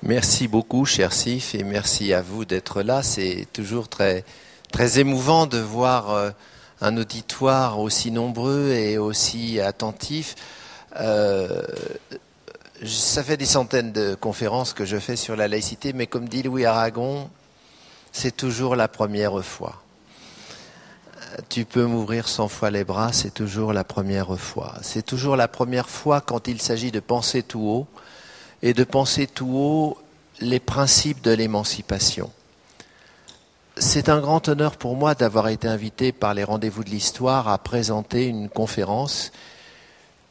Merci beaucoup, cher Sif, et merci à vous d'être là. C'est toujours très, très émouvant de voir un auditoire aussi nombreux et aussi attentif. Ça fait des centaines de conférences que je fais sur la laïcité, mais comme dit Louis Aragon, c'est toujours la première fois. Tu peux m'ouvrir 100 fois les bras, c'est toujours la première fois. C'est toujours la première fois quand il s'agit de penser tout haut, et de penser tout haut les principes de l'émancipation. C'est un grand honneur pour moi d'avoir été invité par les Rendez-vous de l'Histoire à présenter une conférence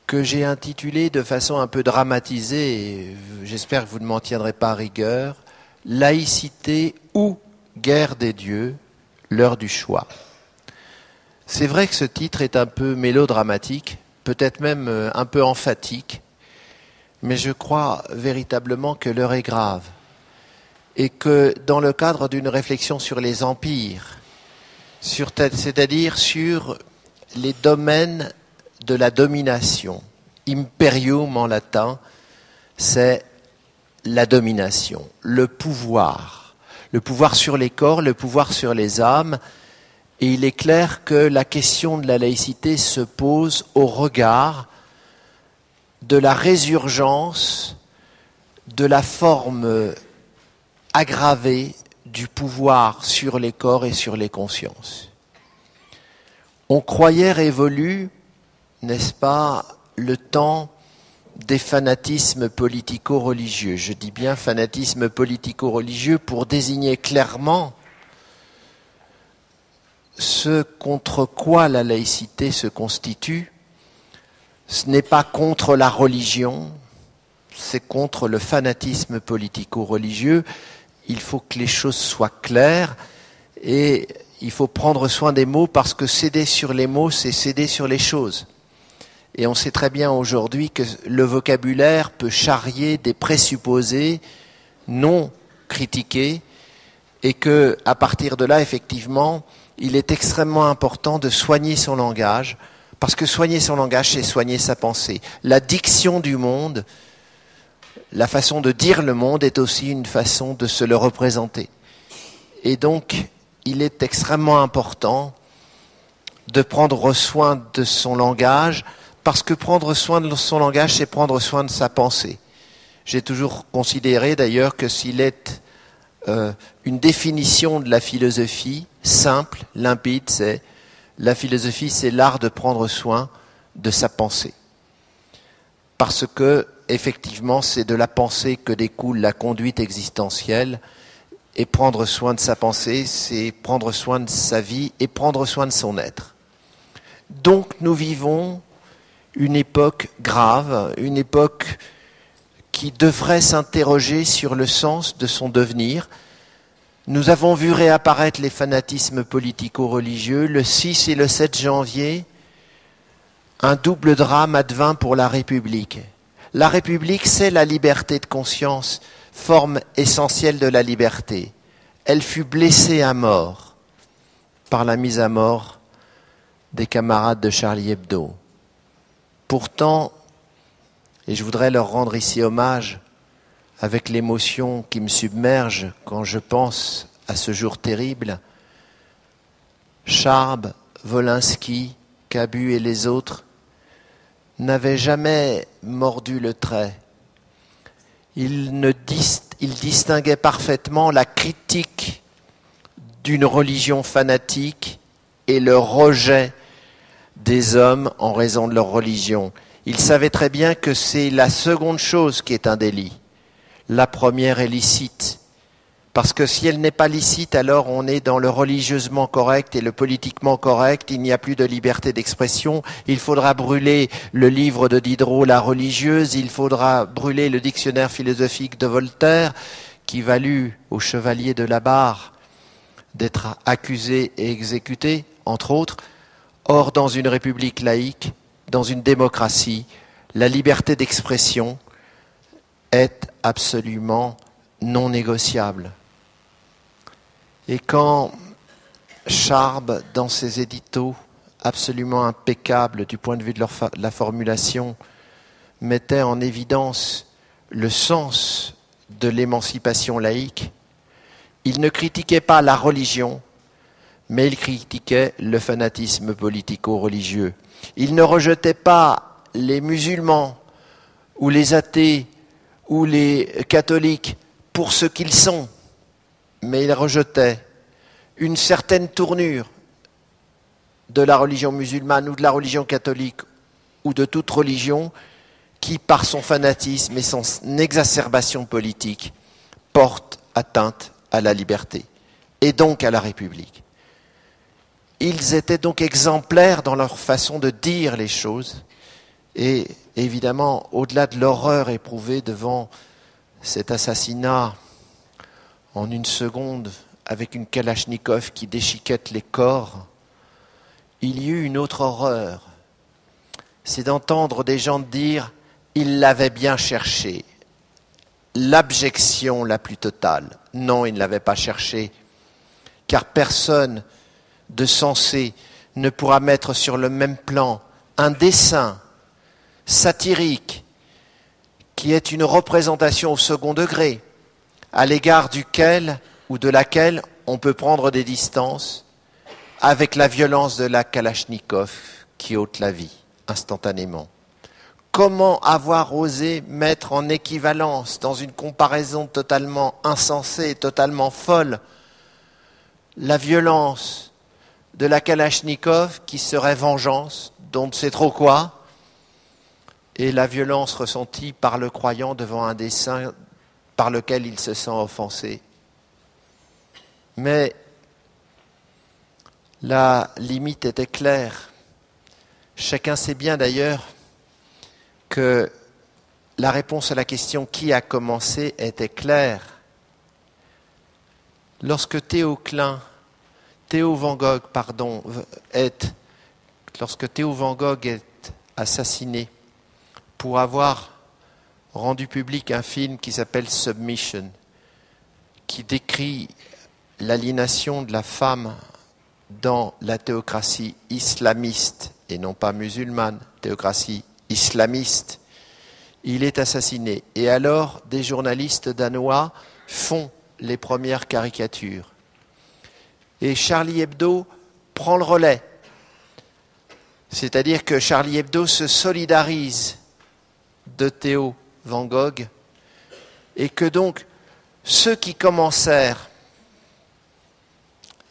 que j'ai intitulée de façon un peu dramatisée, et j'espère que vous ne m'en tiendrez pas à rigueur, « Laïcité ou guerre des dieux, l'heure du choix ». C'est vrai que ce titre est un peu mélodramatique, peut-être même un peu emphatique, mais je crois véritablement que l'heure est grave et que dans le cadre d'une réflexion sur les empires, c'est-à-dire sur les domaines de la domination, imperium en latin, c'est la domination, le pouvoir sur les corps, le pouvoir sur les âmes, et il est clair que la question de la laïcité se pose au regard de la résurgence de la forme aggravée du pouvoir sur les corps et sur les consciences. On croyait révolu, n'est-ce pas, le temps des fanatismes politico-religieux. Je dis bien fanatisme politico-religieux pour désigner clairement ce contre quoi la laïcité se constitue. Ce n'est pas contre la religion, c'est contre le fanatisme politico-religieux. Il faut que les choses soient claires et il faut prendre soin des mots parce que céder sur les mots, c'est céder sur les choses. Et on sait très bien aujourd'hui que le vocabulaire peut charrier des présupposés non critiqués et que, à partir de là, effectivement, il est extrêmement important de soigner son langage. Parce que soigner son langage, c'est soigner sa pensée. La diction du monde, la façon de dire le monde est aussi une façon de se le représenter. Et donc, il est extrêmement important de prendre soin de son langage, parce que prendre soin de son langage, c'est prendre soin de sa pensée. J'ai toujours considéré d'ailleurs que s'il est une définition de la philosophie, simple, limpide, c'est la philosophie, c'est l'art de prendre soin de sa pensée. Parce que, effectivement, c'est de la pensée que découle la conduite existentielle. Et prendre soin de sa pensée, c'est prendre soin de sa vie et prendre soin de son être. Donc, nous vivons une époque grave, une époque qui devrait s'interroger sur le sens de son devenir. Nous avons vu réapparaître les fanatismes politico-religieux. Le 6 et le 7 janvier, un double drame advint pour la République. La République, c'est la liberté de conscience, forme essentielle de la liberté. Elle fut blessée à mort par la mise à mort des camarades de Charlie Hebdo. Pourtant, et je voudrais leur rendre ici hommage, avec l'émotion qui me submerge quand je pense à ce jour terrible, Charb, Wolinski, Cabu et les autres n'avaient jamais mordu le trait. Ils distinguaient parfaitement la critique d'une religion fanatique et le rejet des hommes en raison de leur religion. Ils savaient très bien que c'est la seconde chose qui est un délit. La première est licite, parce que si elle n'est pas licite, alors on est dans le religieusement correct et le politiquement correct, il n'y a plus de liberté d'expression, il faudra brûler le livre de Diderot, La religieuse, il faudra brûler le dictionnaire philosophique de Voltaire, qui valut au chevalier de la Barre d'être accusé et exécuté, entre autres. Or, dans une république laïque, dans une démocratie, la liberté d'expression est absolument non négociable. Et quand Charb, dans ses éditos absolument impeccables du point de vue de la formulation, mettait en évidence le sens de l'émancipation laïque, il ne critiquait pas la religion, mais il critiquait le fanatisme politico-religieux. Il ne rejetait pas les musulmans ou les athées ou les catholiques pour ce qu'ils sont, mais il rejetait une certaine tournure de la religion musulmane ou de la religion catholique ou de toute religion qui, par son fanatisme et son exacerbation politique, porte atteinte à la liberté et donc à la République. Ils étaient donc exemplaires dans leur façon de dire les choses et évidemment, au-delà de l'horreur éprouvée devant cet assassinat en une seconde avec une kalachnikov qui déchiquette les corps, il y eut une autre horreur, c'est d'entendre des gens dire « il l'avait bien cherché ». L'abjection la plus totale. Non, il ne l'avait pas cherché, car personne de sensé ne pourra mettre sur le même plan un dessin satirique qui est une représentation au second degré, à l'égard duquel ou de laquelle on peut prendre des distances avec la violence de la Kalachnikov qui ôte la vie instantanément. Comment avoir osé mettre en équivalence, dans une comparaison totalement insensée, totalement folle, la violence de la Kalachnikov qui serait vengeance, dont on ne sait trop quoi, et la violence ressentie par le croyant devant un dessein par lequel il se sent offensé. Mais la limite était claire. Chacun sait bien d'ailleurs que la réponse à la question « qui a commencé ?» était claire. Lorsque Théo Van Gogh est assassiné pour avoir rendu public un film qui s'appelle Submission, qui décrit l'aliénation de la femme dans la théocratie islamiste et non pas musulmane, théocratie islamiste, il est assassiné. Et alors, des journalistes danois font les premières caricatures. Et Charlie Hebdo prend le relais. C'est-à-dire que Charlie Hebdo se solidarise de Théo Van Gogh et que donc ceux qui commencèrent,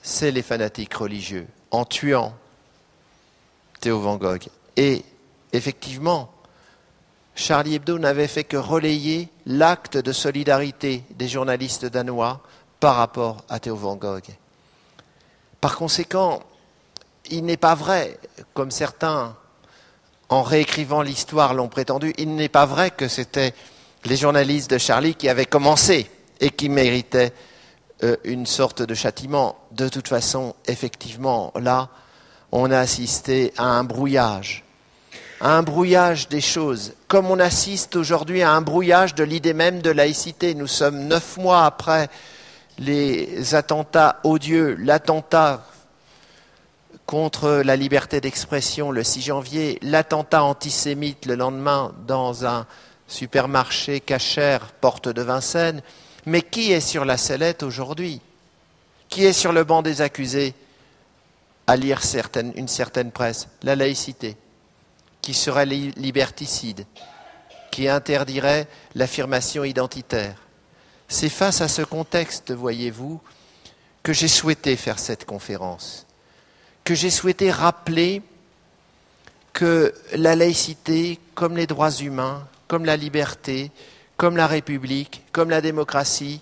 c'est les fanatiques religieux, en tuant Théo Van Gogh. Et effectivement, Charlie Hebdo n'avait fait que relayer l'acte de solidarité des journalistes danois par rapport à Théo Van Gogh. Par conséquent, il n'est pas vrai, comme certains, en réécrivant l'histoire, l'ont prétendu, il n'est pas vrai que c'était les journalistes de Charlie qui avaient commencé et qui méritaient une sorte de châtiment. De toute façon, effectivement, là, on a assisté à un brouillage des choses, comme on assiste aujourd'hui à un brouillage de l'idée même de laïcité. Nous sommes 9 mois après les attentats odieux, l'attentat contre la liberté d'expression le 6 janvier, l'attentat antisémite le lendemain dans un supermarché cachère, porte de Vincennes. Mais qui est sur la sellette aujourd'hui? Qui est sur le banc des accusés à lire une certaine presse? La laïcité, qui serait liberticide, qui interdirait l'affirmation identitaire. C'est face à ce contexte, voyez-vous, que j'ai souhaité faire cette conférence, que j'ai souhaité rappeler que la laïcité, comme les droits humains, comme la liberté, comme la République, comme la démocratie,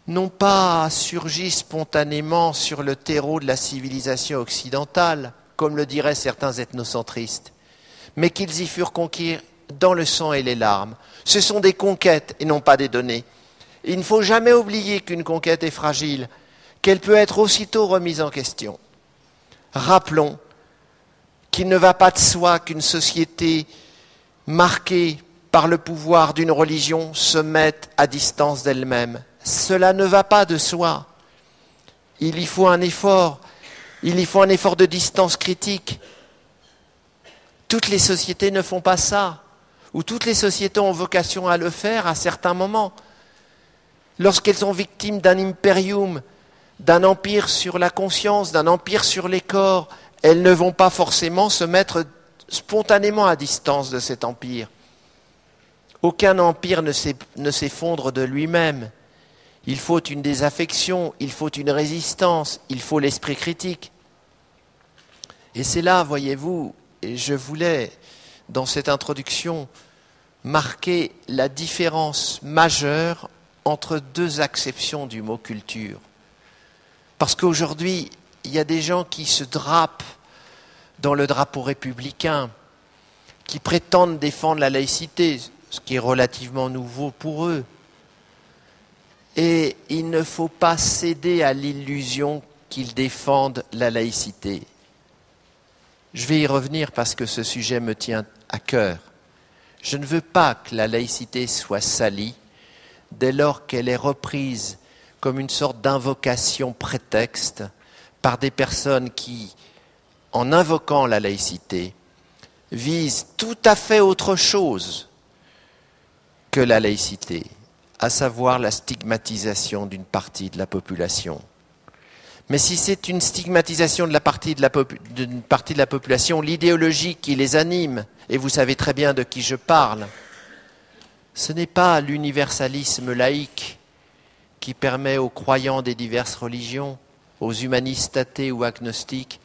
n'ont pas surgi spontanément sur le terreau de la civilisation occidentale, comme le diraient certains ethnocentristes, mais qu'ils y furent conquis dans le sang et les larmes. Ce sont des conquêtes et non pas des données. Il ne faut jamais oublier qu'une conquête est fragile, qu'elle peut être aussitôt remise en question. Rappelons qu'il ne va pas de soi qu'une société marquée par le pouvoir d'une religion se mette à distance d'elle-même. Cela ne va pas de soi. Il y faut un effort de distance critique. Toutes les sociétés ne font pas ça, ou toutes les sociétés ont vocation à le faire à certains moments. lorsqu'elles sont victimes d'un impérium, d'un empire sur la conscience, d'un empire sur les corps, elles ne vont pas forcément se mettre spontanément à distance de cet empire. Aucun empire ne s'effondre de lui-même. Il faut une désaffection, il faut une résistance, il faut l'esprit critique. Et c'est là, voyez-vous, et je voulais, dans cette introduction, marquer la différence majeure entre deux acceptions du mot culture. Parce qu'aujourd'hui, il y a des gens qui se drapent dans le drapeau républicain, qui prétendent défendre la laïcité, ce qui est relativement nouveau pour eux. Et il ne faut pas céder à l'illusion qu'ils défendent la laïcité. Je vais y revenir parce que ce sujet me tient à cœur. Je ne veux pas que la laïcité soit salie dès lors qu'elle est reprise comme une sorte d'invocation prétexte par des personnes qui, en invoquant la laïcité, visent tout à fait autre chose que la laïcité, à savoir la stigmatisation d'une partie de la population. Mais si c'est une stigmatisation d'une partie de la population, l'idéologie qui les anime, et vous savez très bien de qui je parle, ce n'est pas l'universalisme laïque qui permet aux croyants des diverses religions, aux humanistes athées ou agnostiques,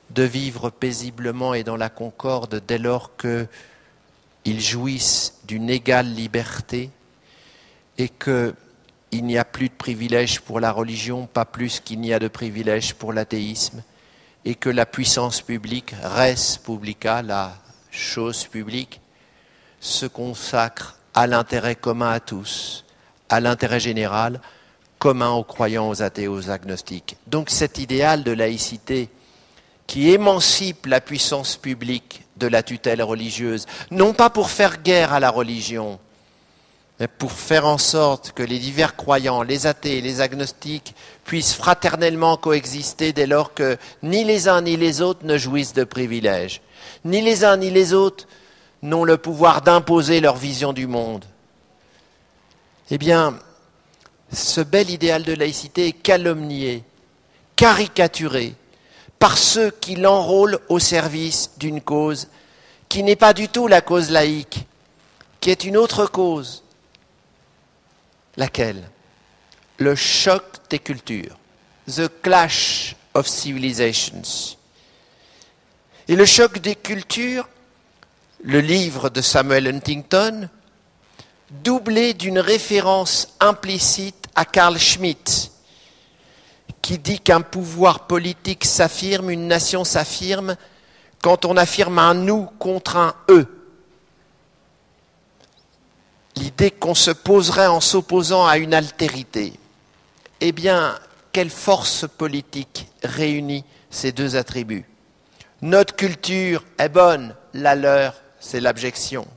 de vivre paisiblement et dans la concorde dès lors qu'ils jouissent d'une égale liberté et qu'il n'y a plus de privilèges pour la religion, pas plus qu'il n'y a de privilèges pour l'athéisme, et que la puissance publique, res publica, la chose publique, se consacre à l'intérêt commun à tous, à l'intérêt général, commun aux croyants, aux athées, aux agnostiques. Donc cet idéal de laïcité qui émancipe la puissance publique de la tutelle religieuse, non pas pour faire guerre à la religion, mais pour faire en sorte que les divers croyants, les athées, les agnostiques, puissent fraternellement coexister dès lors que ni les uns ni les autres ne jouissent de privilèges, ni les uns ni les autres n'ont le pouvoir d'imposer leur vision du monde. Eh bien, ce bel idéal de laïcité est calomnié, caricaturé, par ceux qui l'enrôlent au service d'une cause qui n'est pas du tout la cause laïque, qui est une autre cause. Laquelle? Le choc des cultures, the clash of civilizations. Et le choc des cultures, le livre de Samuel Huntington, doublé d'une référence implicite à Carl Schmitt, qui dit qu'un pouvoir politique s'affirme, une nation s'affirme, quand on affirme un nous contre un eux. L'idée qu'on se poserait en s'opposant à une altérité. Eh bien, quelle force politique réunit ces deux attributs? Notre culture est bonne, la leur, c'est l'abjection.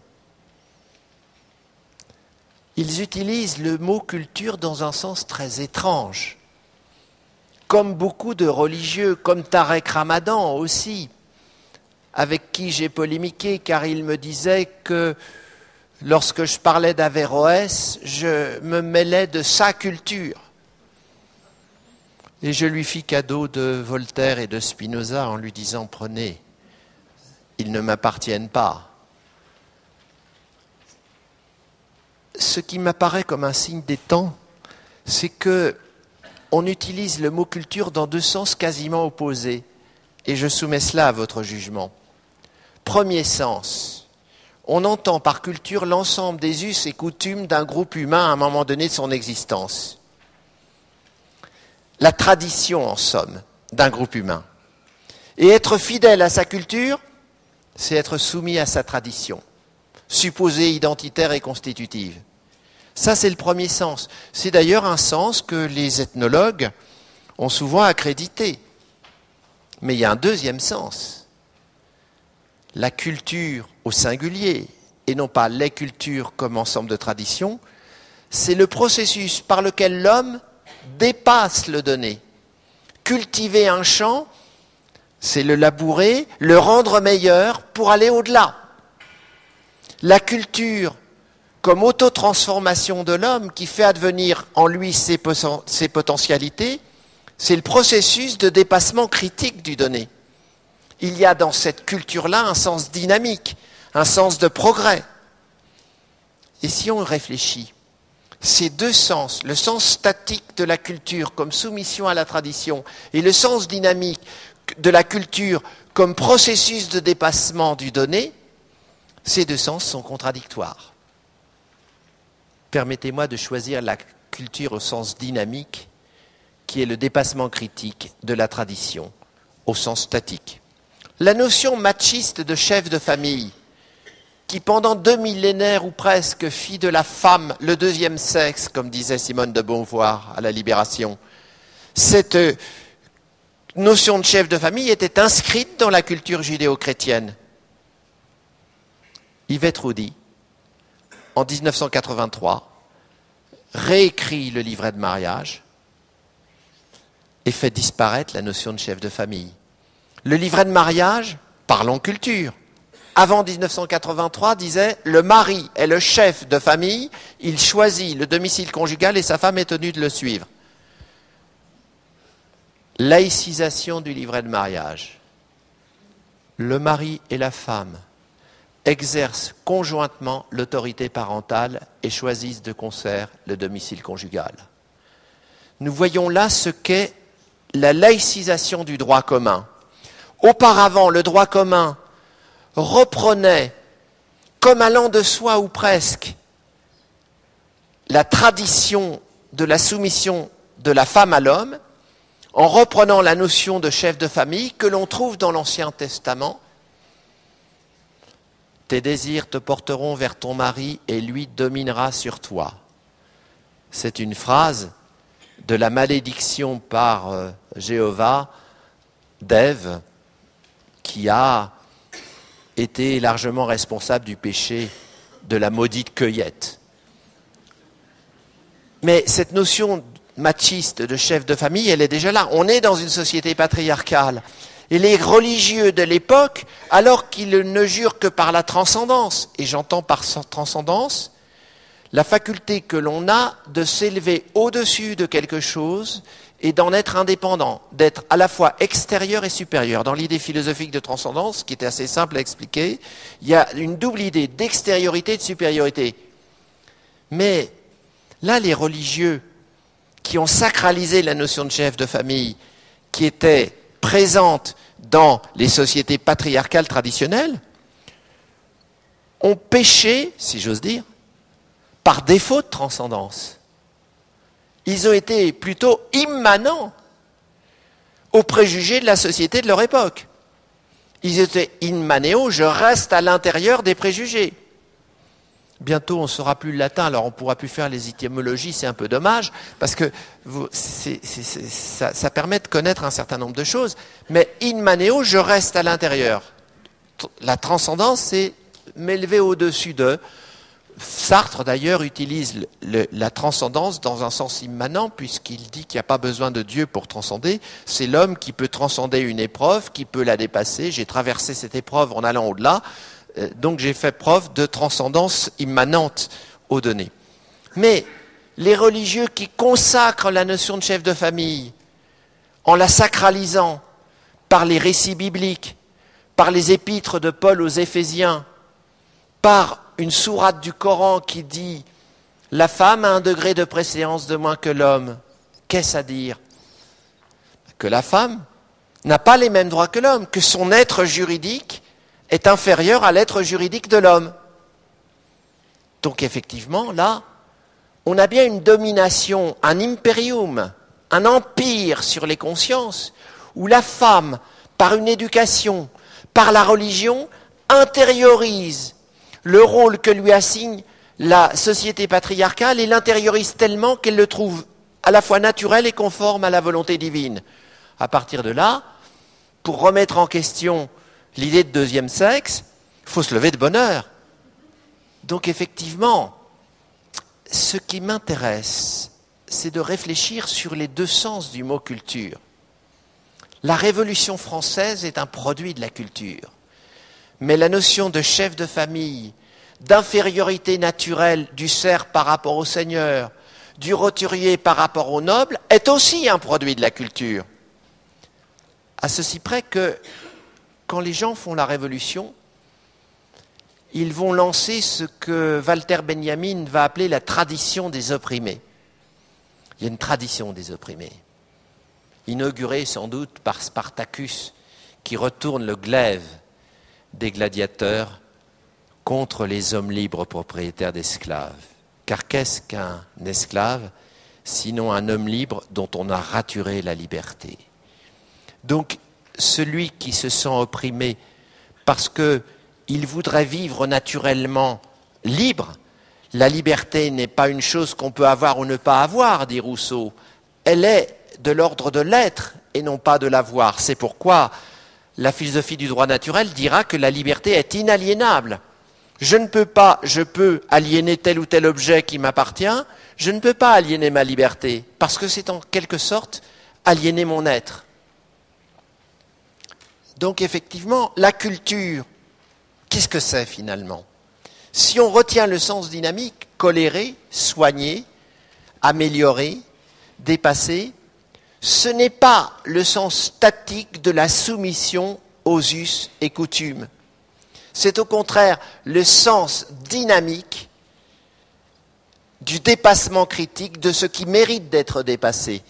Ils utilisent le mot culture dans un sens très étrange. Comme beaucoup de religieux, comme Tarek Ramadan aussi, avec qui j'ai polémiqué, car il me disait que lorsque je parlais d'Averroès, je me mêlais de sa culture. Et je lui fis cadeau de Voltaire et de Spinoza en lui disant « Prenez, ils ne m'appartiennent pas ». Ce qui m'apparaît comme un signe des temps, c'est que on utilise le mot culture dans deux sens quasiment opposés. Et je soumets cela à votre jugement. Premier sens, on entend par culture l'ensemble des us et coutumes d'un groupe humain à un moment donné de son existence. La tradition, en somme, d'un groupe humain. Et être fidèle à sa culture, c'est être soumis à sa tradition, supposée identitaire et constitutive. Ça, c'est le premier sens. C'est d'ailleurs un sens que les ethnologues ont souvent accrédité. Mais il y a un deuxième sens. La culture au singulier, et non pas les cultures comme ensemble de traditions, c'est le processus par lequel l'homme dépasse le donné. Cultiver un champ, c'est le labourer, le rendre meilleur pour aller au-delà. La culture comme autotransformation de l'homme qui fait advenir en lui ses potentialités, c'est le processus de dépassement critique du donné. Il y a dans cette culture-là un sens dynamique, un sens de progrès. Et si on réfléchit, ces deux sens, le sens statique de la culture comme soumission à la tradition et le sens dynamique de la culture comme processus de dépassement du donné, ces deux sens sont contradictoires. Permettez-moi de choisir la culture au sens dynamique, qui est le dépassement critique de la tradition, au sens statique. La notion machiste de chef de famille, qui pendant 2 millénaires ou presque fit de la femme le deuxième sexe, comme disait Simone de Beauvoir à la Libération, cette notion de chef de famille était inscrite dans la culture judéo-chrétienne. Yvette Roudy, en 1983, réécrit le livret de mariage et fait disparaître la notion de chef de famille. Le livret de mariage, parlons culture, avant 1983 disait « Le mari est le chef de famille, il choisit le domicile conjugal et sa femme est tenue de le suivre. » Laïcisation du livret de mariage. Le mari et la femme exercent conjointement l'autorité parentale et choisissent de concert le domicile conjugal. Nous voyons là ce qu'est la laïcisation du droit commun. Auparavant, le droit commun reprenait, comme allant de soi ou presque, la tradition de la soumission de la femme à l'homme, en reprenant la notion de chef de famille que l'on trouve dans l'Ancien Testament. Tes désirs te porteront vers ton mari et lui dominera sur toi. C'est une phrase de la malédiction par Jéhovah d'Ève, qui a été largement responsable du péché de la maudite cueillette. Mais cette notion machiste de chef de famille, elle est déjà là. On est dans une société patriarcale. Et les religieux de l'époque, alors qu'ils ne jurent que par la transcendance, et j'entends par transcendance, la faculté que l'on a de s'élever au-dessus de quelque chose et d'en être indépendant, d'être à la fois extérieur et supérieur. Dans l'idée philosophique de transcendance, qui était assez simple à expliquer, il y a une double idée d'extériorité et de supériorité. Mais là, les religieux qui ont sacralisé la notion de chef de famille, qui était présente dans les sociétés patriarcales traditionnelles, ont péché, si j'ose dire, par défaut de transcendance. Ils ont été plutôt immanents aux préjugés de la société de leur époque. Ils étaient immanéo, je reste à l'intérieur des préjugés. Bientôt, on ne saura plus le latin, alors on ne pourra plus faire les étymologies, c'est un peu dommage, parce que ça permet de connaître un certain nombre de choses. Mais in maneo, je reste à l'intérieur. La transcendance, c'est m'élever au-dessus d'eux. Sartre, d'ailleurs, utilise la transcendance dans un sens immanent, puisqu'il dit qu'il n'y a pas besoin de Dieu pour transcender. C'est l'homme qui peut transcender une épreuve, qui peut la dépasser. J'ai traversé cette épreuve en allant au-delà. Donc j'ai fait preuve de transcendance immanente aux données. Mais les religieux qui consacrent la notion de chef de famille en la sacralisant par les récits bibliques, par les épîtres de Paul aux Éphésiens, par une sourate du Coran qui dit « La femme a un degré de préséance de moins que l'homme », qu'est-ce à dire? Que la femme n'a pas les mêmes droits que l'homme, que son être juridique est inférieur à l'être juridique de l'homme. Donc effectivement, là, on a bien une domination, un imperium, un empire sur les consciences, où la femme, par une éducation, par la religion, intériorise le rôle que lui assigne la société patriarcale et l'intériorise tellement qu'elle le trouve à la fois naturel et conforme à la volonté divine. À partir de là, pour remettre en question l'idée de deuxième sexe, il faut se lever de bonne heure. Donc effectivement, ce qui m'intéresse, c'est de réfléchir sur les deux sens du mot culture. La Révolution française est un produit de la culture. Mais la notion de chef de famille d'infériorité naturelle du serf par rapport au seigneur, du roturier par rapport au noble, est aussi un produit de la culture. À ceci près que, quand les gens font la révolution, ils vont lancer ce que Walter Benjamin va appeler la tradition des opprimés. Il y a une tradition des opprimés, inaugurée sans doute par Spartacus, qui retourne le glaive des gladiateurs contre les hommes libres propriétaires d'esclaves. Car qu'est-ce qu'un esclave, sinon un homme libre dont on a raturé la liberté? Donc, celui qui se sent opprimé parce qu'il voudrait vivre naturellement libre, la liberté n'est pas une chose qu'on peut avoir ou ne pas avoir, dit Rousseau. Elle est de l'ordre de l'être et non pas de l'avoir. C'est pourquoi la philosophie du droit naturel dira que la liberté est inaliénable. Je peux aliéner tel ou tel objet qui m'appartient, je ne peux pas aliéner ma liberté, parce que c'est en quelque sorte aliéner mon être. Donc effectivement, la culture, qu'est-ce que c'est finalement? Si on retient le sens dynamique, colérer, soigner, améliorer, dépasser, ce n'est pas le sens statique de la soumission aux us et coutumes. C'est au contraire le sens dynamique du dépassement critique de ce qui mérite d'être dépassé.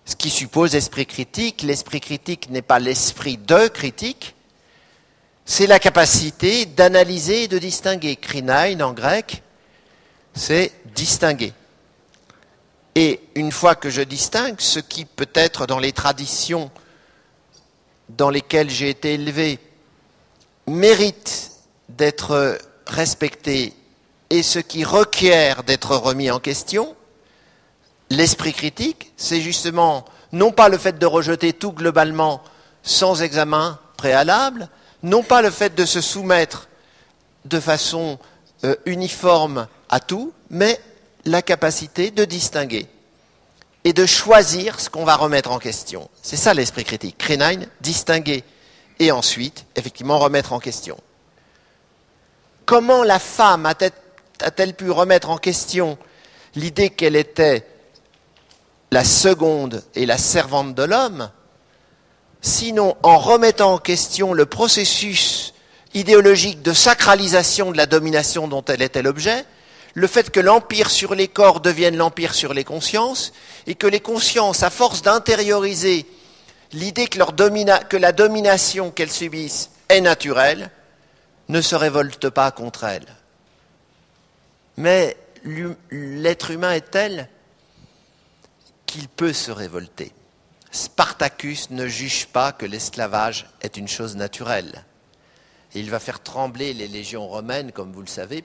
Ce qui suppose l'esprit critique. L'esprit critique n'est pas l'esprit de critique, c'est la capacité d'analyser et de distinguer. Krinein en grec, c'est distinguer. Et une fois que je distingue, ce qui peut être dans les traditions dans lesquelles j'ai été élevé mérite d'être respecté et ce qui requiert d'être remis en question, l'esprit critique, c'est justement non pas le fait de rejeter tout globalement sans examen préalable, non pas le fait de se soumettre de façon uniforme à tout, mais la capacité de distinguer et de choisir ce qu'on va remettre en question. C'est ça l'esprit critique. Krinein, distinguer et ensuite, effectivement, remettre en question. Comment la femme a-t-elle pu remettre en question l'idée qu'elle était la seconde et la servante de l'homme, sinon en remettant en question le processus idéologique de sacralisation de la domination dont elle était l'objet, le fait que l'empire sur les corps devienne l'empire sur les consciences, et que les consciences, à force d'intérioriser l'idée que la domination qu'elles subissent est naturelle, ne se révoltent pas contre elle. Mais l'être humain est tel qu'il peut se révolter. Spartacus ne juge pas que l'esclavage est une chose naturelle. Et il va faire trembler les légions romaines, comme vous le savez,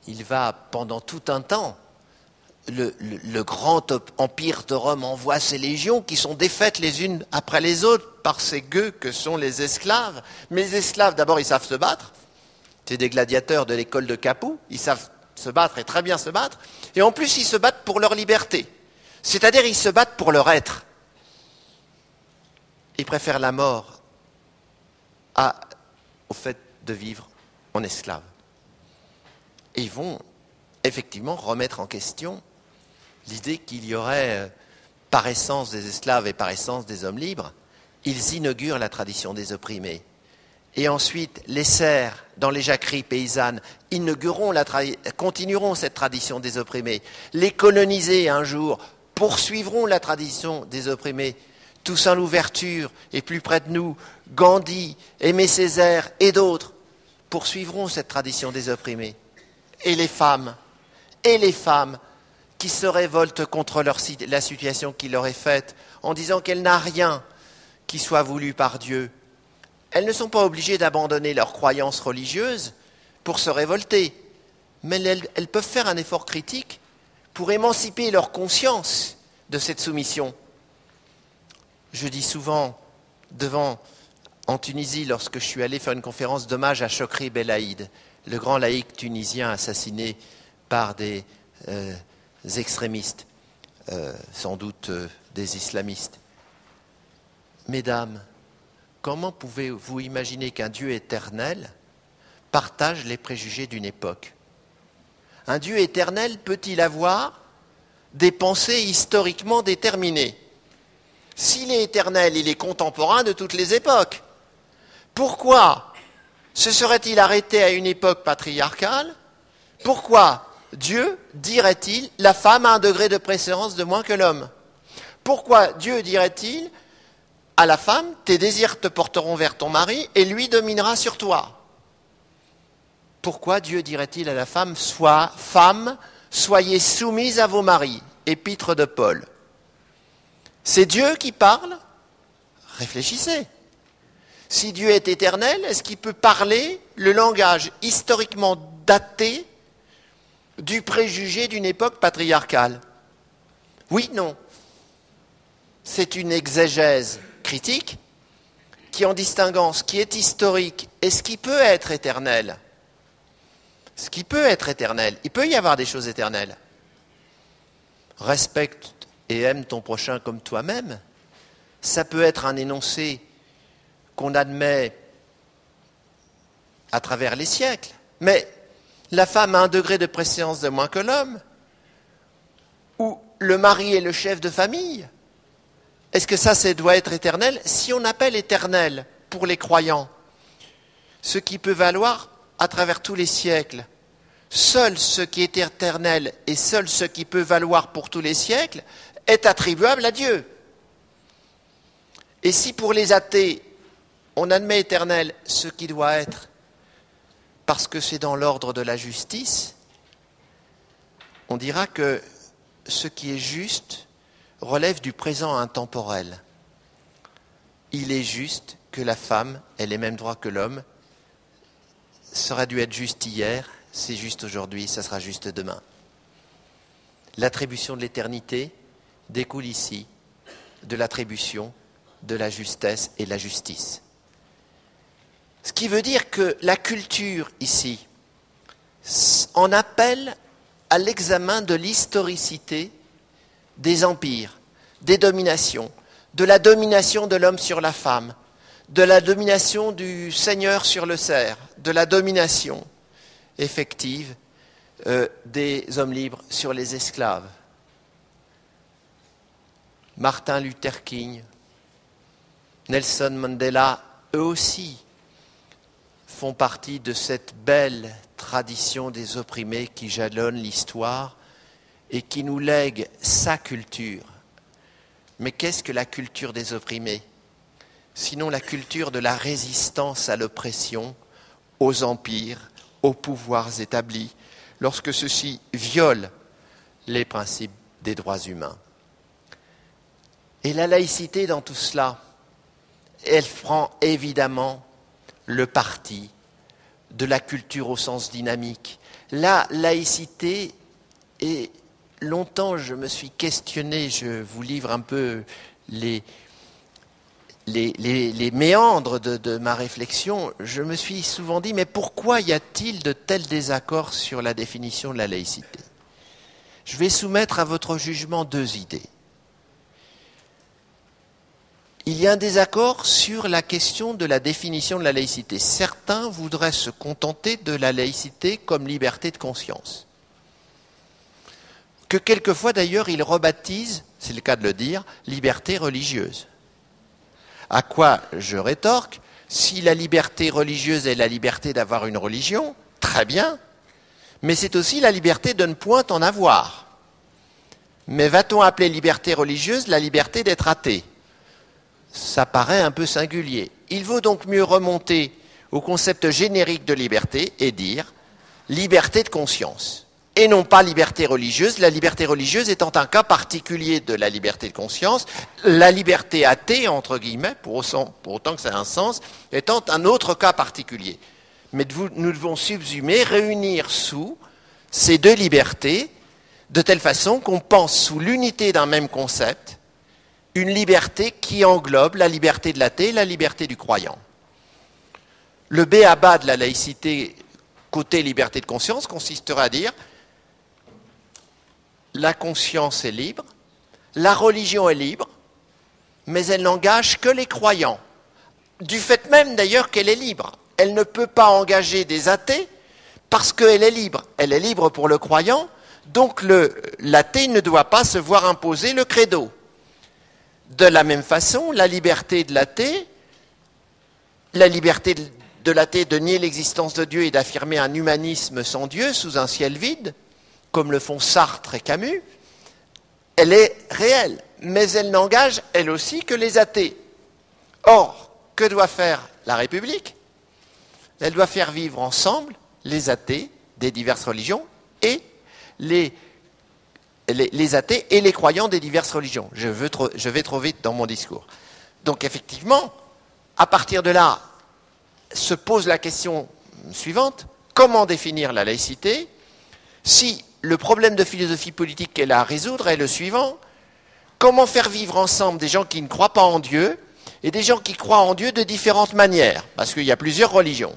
il va pendant tout un temps, le grand empire de Rome envoie ses légions qui sont défaites les unes après les autres par ces gueux que sont les esclaves. Mais les esclaves, d'abord, ils savent se battre. C'est des gladiateurs de l'école de Capoue. Ils savent se battre et très bien se battre. Et en plus, ils se battent pour leur liberté. C'est-à-dire, ils se battent pour leur être. Ils préfèrent la mort au fait de vivre en esclave. Et ils vont effectivement remettre en question l'idée qu'il y aurait, par essence des esclaves et par essence des hommes libres. Ils inaugurent la tradition des opprimés. Et ensuite, les serfs, dans les jacqueries paysannes, continueront cette tradition des opprimés. Les colonisés, un jour, poursuivront la tradition des opprimés. Toussaint Louverture est plus près de nous, Gandhi, Aimé Césaire et d'autres poursuivront cette tradition des opprimés. Et les femmes qui se révoltent contre la situation qui leur est faite en disant qu'elle n'a rien qui soit voulu par Dieu. Elles ne sont pas obligées d'abandonner leurs croyances religieuses pour se révolter, mais elles peuvent faire un effort critique pour émanciper leur conscience de cette soumission. Je dis souvent, en Tunisie, lorsque je suis allé faire une conférence d'hommage à Chokri Belaïd, le grand laïc tunisien assassiné par des extrémistes, sans doute des islamistes. Mesdames, comment pouvez-vous imaginer qu'un Dieu éternel partage les préjugés d'une époque. Un Dieu éternel peut-il avoir des pensées historiquement déterminées? S'il est éternel, il est contemporain de toutes les époques. Pourquoi se serait-il arrêté à une époque patriarcale? Pourquoi Dieu dirait-il la femme a un degré de préséance de moins que l'homme? Pourquoi Dieu dirait-il à la femme, tes désirs te porteront vers ton mari et lui dominera sur toi? Pourquoi Dieu dirait-il à la femme, femme, soyez soumise à vos maris? Épître de Paul. C'est Dieu qui parle? Réfléchissez. Si Dieu est éternel, est-ce qu'il peut parler le langage historiquement daté du préjugé d'une époque patriarcale? Oui, non. C'est une exégèse critique qui, en distinguant ce qui est historique et ce qui peut être éternel, ce qui peut être éternel, il peut y avoir des choses éternelles. Respecte et aime ton prochain comme toi-même, ça peut être un énoncé qu'on admet à travers les siècles. Mais la femme a un degré de préséance de moins que l'homme, ou le mari est le chef de famille. Est-ce que ça doit être éternel? Si on appelle éternel pour les croyants ce qui peut valoir à travers tous les siècles, seul ce qui est éternel et seul ce qui peut valoir pour tous les siècles est attribuable à Dieu. Et si pour les athées, on admet éternel ce qui doit être, parce que c'est dans l'ordre de la justice, on dira que ce qui est juste relève du présent intemporel. Il est juste que la femme ait les mêmes droits que l'homme. Ça aurait dû être juste hier, c'est juste aujourd'hui, ça sera juste demain. L'attribution de l'éternité découle ici de l'attribution de la justesse et de la justice. Ce qui veut dire que la culture ici en appelle à l'examen de l'historicité des empires, des dominations, de la domination de l'homme sur la femme, de la domination du seigneur sur le serf, de la domination effective des hommes libres sur les esclaves. Martin Luther King, Nelson Mandela, eux aussi font partie de cette belle tradition des opprimés qui jalonne l'histoire et qui nous lègue sa culture. Mais qu'est-ce que la culture des opprimés? Sinon la culture de la résistance à l'oppression, aux empires, aux pouvoirs établis, lorsque ceux-ci violent les principes des droits humains. Et la laïcité dans tout cela, elle prend évidemment le parti de la culture au sens dynamique. La laïcité, et longtemps je me suis questionné, je vous livre un peu les méandres de ma réflexion, je me suis souvent dit, mais pourquoi y a-t-il de tels désaccords sur la définition de la laïcité? Je vais soumettre à votre jugement deux idées. Il y a un désaccord sur la question de la définition de la laïcité. Certains voudraient se contenter de la laïcité comme liberté de conscience, que quelquefois d'ailleurs ils rebaptisent, c'est le cas de le dire, liberté religieuse. À quoi je rétorque, si la liberté religieuse est la liberté d'avoir une religion, très bien, mais c'est aussi la liberté de ne point en avoir. Mais va-t-on appeler liberté religieuse la liberté d'être athée? Ça paraît un peu singulier. Il vaut donc mieux remonter au concept générique de liberté et dire liberté de conscience. Et non pas liberté religieuse, la liberté religieuse étant un cas particulier de la liberté de conscience, la liberté athée, entre guillemets, pour autant que ça ait un sens, étant un autre cas particulier. Mais nous devons subsumer, réunir sous ces deux libertés, de telle façon qu'on pense sous l'unité d'un même concept, une liberté qui englobe la liberté de l'athée et la liberté du croyant. Le b.a.-ba de la laïcité côté liberté de conscience consisterait à dire la conscience est libre, la religion est libre, mais elle n'engage que les croyants. Du fait même d'ailleurs qu'elle est libre, elle ne peut pas engager des athées parce qu'elle est libre. Elle est libre pour le croyant, donc l'athée ne doit pas se voir imposer le credo. De la même façon, la liberté de l'athée de nier l'existence de Dieu et d'affirmer un humanisme sans Dieu sous un ciel vide, comme le font Sartre et Camus, elle est réelle, mais elle n'engage, elle aussi, que les athées. Or, que doit faire la République? Elle doit faire vivre ensemble les athées des diverses religions et les athées et les croyants des diverses religions. Je vais trop vite dans mon discours. Donc effectivement, à partir de là, se pose la question suivante: comment définir la laïcité si le problème de philosophie politique qu'elle a à résoudre est le suivant: comment faire vivre ensemble des gens qui ne croient pas en Dieu et des gens qui croient en Dieu de différentes manières, parce qu'il y a plusieurs religions.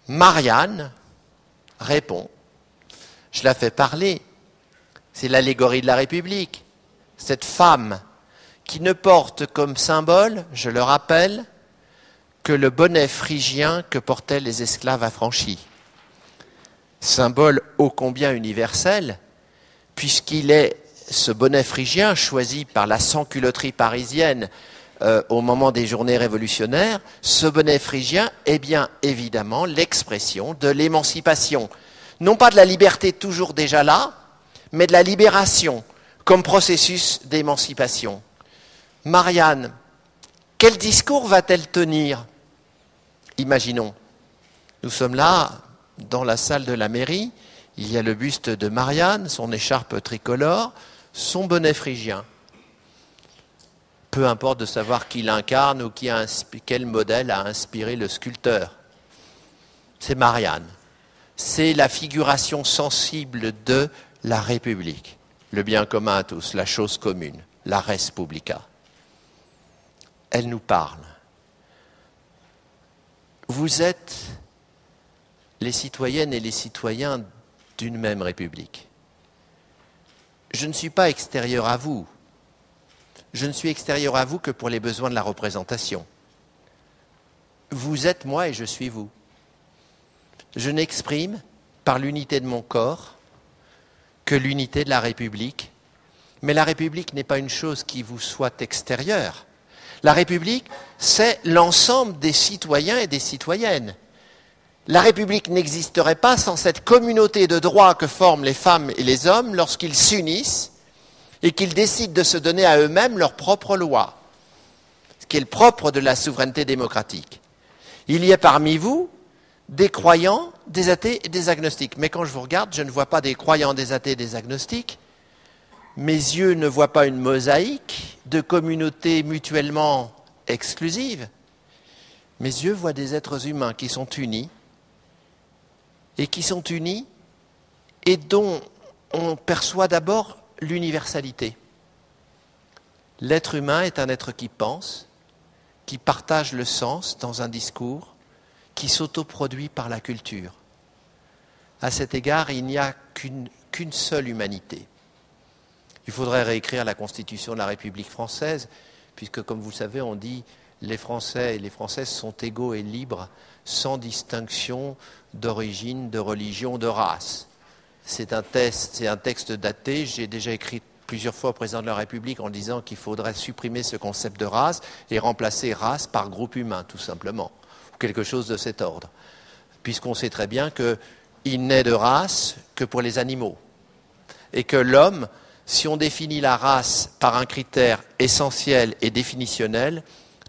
Marianne répond, je la fais parler, c'est l'allégorie de la République, cette femme qui ne porte comme symbole, je le rappelle, que le bonnet phrygien que portaient les esclaves affranchis. Symbole ô combien universel, puisqu'il est ce bonnet phrygien choisi par la sans-culotterie parisienne au moment des journées révolutionnaires. Ce bonnet phrygien est bien évidemment l'expression de l'émancipation. Non pas de la liberté toujours déjà là, mais de la libération comme processus d'émancipation. Marianne, quel discours va-t-elle tenir? Imaginons, nous sommes là, dans la salle de la mairie, il y a le buste de Marianne, son écharpe tricolore, son bonnet phrygien. Peu importe de savoir qui l'incarne ou quel modèle a inspiré le sculpteur. C'est Marianne. C'est la figuration sensible de la République, le bien commun à tous, la chose commune, la res publica. Elle nous parle. Vous êtes les citoyennes et les citoyens d'une même République. Je ne suis pas extérieur à vous. Je ne suis extérieur à vous que pour les besoins de la représentation. Vous êtes moi et je suis vous. Je n'exprime, par l'unité de mon corps, que l'unité de la République. Mais la République n'est pas une chose qui vous soit extérieure. La République, c'est l'ensemble des citoyens et des citoyennes. La République n'existerait pas sans cette communauté de droits que forment les femmes et les hommes lorsqu'ils s'unissent et qu'ils décident de se donner à eux-mêmes leurs propres lois, ce qui est le propre de la souveraineté démocratique. Il y a parmi vous des croyants, des athées et des agnostiques. Mais quand je vous regarde, je ne vois pas des croyants, des athées et des agnostiques. Mes yeux ne voient pas une mosaïque de communautés mutuellement exclusives. Mes yeux voient des êtres humains qui sont unis et dont on perçoit d'abord l'universalité. L'être humain est un être qui pense, qui partage le sens dans un discours, qui s'autoproduit par la culture. À cet égard, il n'y a qu'une seule humanité. Il faudrait réécrire la Constitution de la République française, puisque, comme vous le savez, on dit les Français et les Françaises sont égaux et libres, sans distinction d'origine, de religion, de race. C'est un texte daté. J'ai déjà écrit plusieurs fois au président de la République en disant qu'il faudrait supprimer ce concept de race et remplacer race par groupe humain, tout simplement, ou quelque chose de cet ordre, puisqu'on sait très bien qu'il n'est de race que pour les animaux, et que l'homme, si on définit la race par un critère essentiel et définitionnel,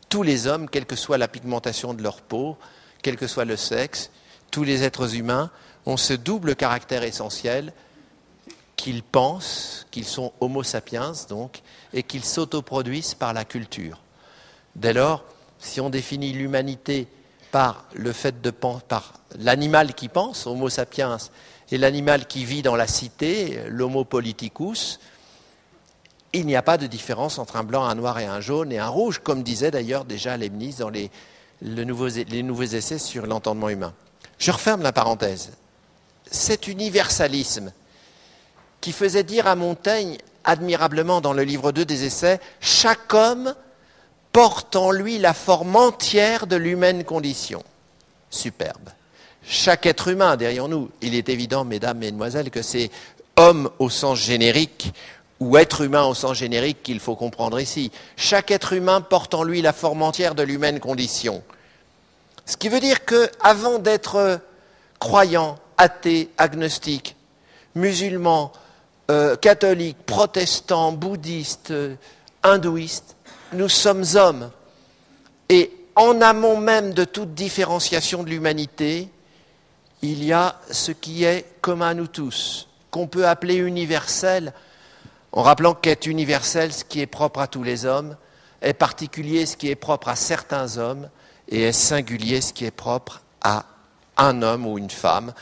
tous les hommes, quelle que soit la pigmentation de leur peau, quel que soit le sexe, tous les êtres humains ont ce double caractère essentiel qu'ils pensent, qu'ils sont homo sapiens, donc, et qu'ils s'autoproduisent par la culture. Dès lors, si on définit l'humanité par le fait de par l'animal qui pense, homo sapiens, et l'animal qui vit dans la cité, l'homo politicus, il n'y a pas de différence entre un blanc, un noir et un jaune et un rouge, comme disait d'ailleurs déjà Leibniz dans les nouveaux essais sur l'entendement humain. Je referme la parenthèse. Cet universalisme qui faisait dire à Montaigne, admirablement dans le livre 2 des essais, « Chaque homme porte en lui la forme entière de l'humaine condition ». superbe. Chaque être humain derrière nous, il est évident, mesdames, mesdemoiselles, que c'est homme au sens générique ou être humain au sens générique qu'il faut comprendre ici. Chaque être humain porte en lui la forme entière de l'humaine condition. Ce qui veut dire qu'avant d'être croyant, athée, agnostique, musulman, catholique, protestant, bouddhiste, hindouiste, nous sommes hommes. Et en amont même de toute différenciation de l'humanité, il y a ce qui est commun à nous tous, qu'on peut appeler universel, en rappelant qu'est universel ce qui est propre à tous les hommes, est particulier ce qui est propre à certains hommes, et est singulier ce qui est propre à un homme ou une femme.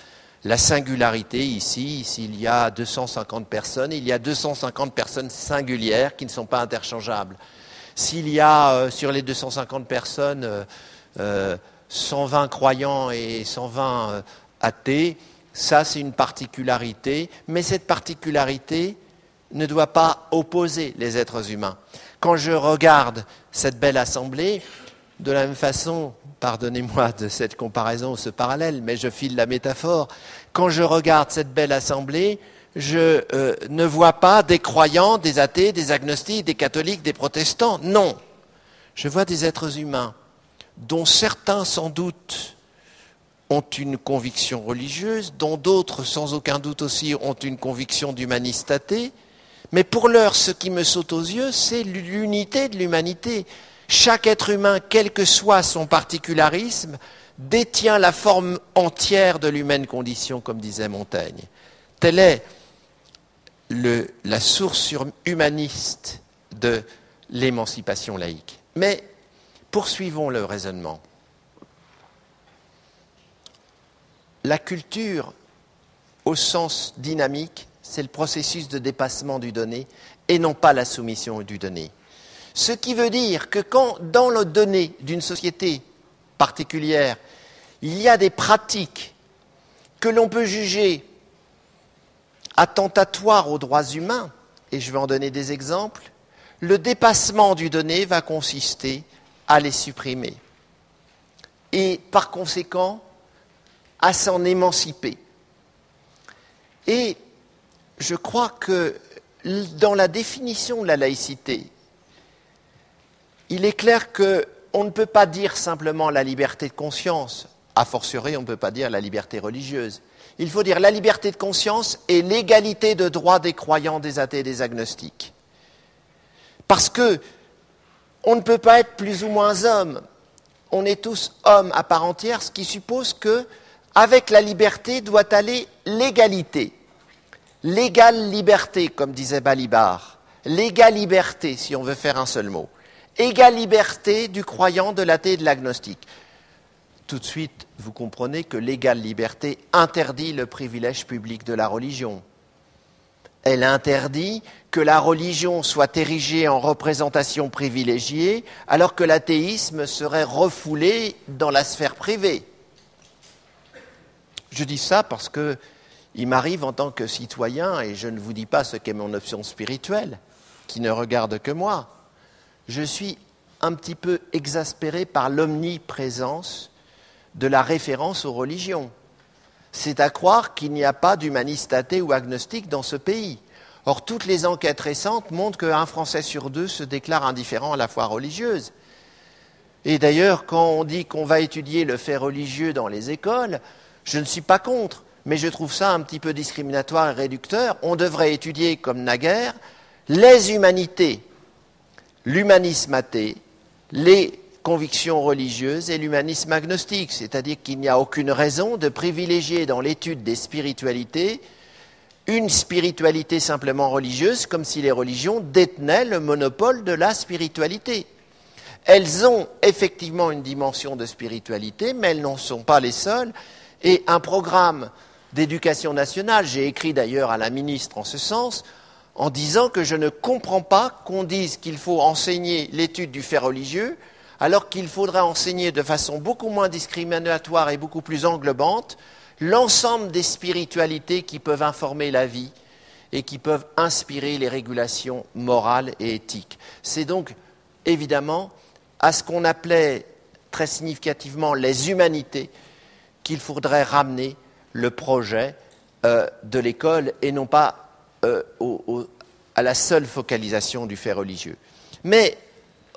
La singularité ici, s'il y a 250 personnes, il y a 250 personnes singulières qui ne sont pas interchangeables. S'il y a sur les 250 personnes 120 croyants et 120 athées, ça c'est une particularité, mais cette particularité ne doit pas opposer les êtres humains. Quand je regarde cette belle assemblée, de la même façon, pardonnez-moi de cette comparaison ou ce parallèle, mais je file la métaphore, quand je regarde cette belle assemblée, je ne vois pas des croyants, des athées, des agnostiques, des catholiques, des protestants, non. Je vois des êtres humains dont certains sans doute ont une conviction religieuse, dont d'autres sans aucun doute aussi ont une conviction d'humaniste athée, mais pour l'heure, ce qui me saute aux yeux, c'est l'unité de l'humanité. Chaque être humain, quel que soit son particularisme, détient la forme entière de l'humaine condition, comme disait Montaigne. Telle est la source humaniste de l'émancipation laïque. Mais poursuivons le raisonnement. La culture, au sens dynamique, c'est le processus de dépassement du donné et non pas la soumission du donné. Ce qui veut dire que quand, dans le donné d'une société particulière, il y a des pratiques que l'on peut juger attentatoires aux droits humains, et je vais en donner des exemples, le dépassement du donné va consister à les supprimer et, par conséquent, à s'en émanciper. Et je crois que dans la définition de la laïcité, il est clair qu'on ne peut pas dire simplement la liberté de conscience, a fortiori on ne peut pas dire la liberté religieuse. Il faut dire la liberté de conscience et l'égalité de droits des croyants, des athées et des agnostiques. Parce que on ne peut pas être plus ou moins homme. On est tous hommes à part entière, ce qui suppose que, avec la liberté, doit aller l'égalité. L'égale liberté, comme disait Balibar. L'égale liberté, si on veut faire un seul mot. Égale liberté du croyant, de l'athée et de l'agnostique. Tout de suite, vous comprenez que l'égale liberté interdit le privilège public de la religion. Elle interdit que la religion soit érigée en représentation privilégiée, alors que l'athéisme serait refoulé dans la sphère privée. Je dis ça parce que il m'arrive en tant que citoyen, et je ne vous dis pas ce qu'est mon option spirituelle, qui ne regarde que moi, je suis un petit peu exaspéré par l'omniprésence de la référence aux religions. C'est à croire qu'il n'y a pas d'humaniste athée ou agnostique dans ce pays. Or, toutes les enquêtes récentes montrent qu'un Français sur deux se déclare indifférent à la foi religieuse. Et d'ailleurs, quand on dit qu'on va étudier le fait religieux dans les écoles, je ne suis pas contre, mais je trouve ça un petit peu discriminatoire et réducteur. On devrait étudier, comme naguère, les humanités, l'humanisme athée, les convictions religieuses et l'humanisme agnostique, c'est-à-dire qu'il n'y a aucune raison de privilégier dans l'étude des spiritualités une spiritualité simplement religieuse, comme si les religions détenaient le monopole de la spiritualité. Elles ont effectivement une dimension de spiritualité, mais elles n'en sont pas les seules. Et un programme d'éducation nationale, j'ai écrit d'ailleurs à la ministre en ce sens, en disant que je ne comprends pas qu'on dise qu'il faut enseigner l'étude du fait religieux, alors qu'il faudrait enseigner de façon beaucoup moins discriminatoire et beaucoup plus englobante l'ensemble des spiritualités qui peuvent informer la vie et qui peuvent inspirer les régulations morales et éthiques. C'est donc évidemment à ce qu'on appelait très significativement les humanités qu'il faudrait ramener le projet de l'école et non pas à la seule focalisation du fait religieux. Mais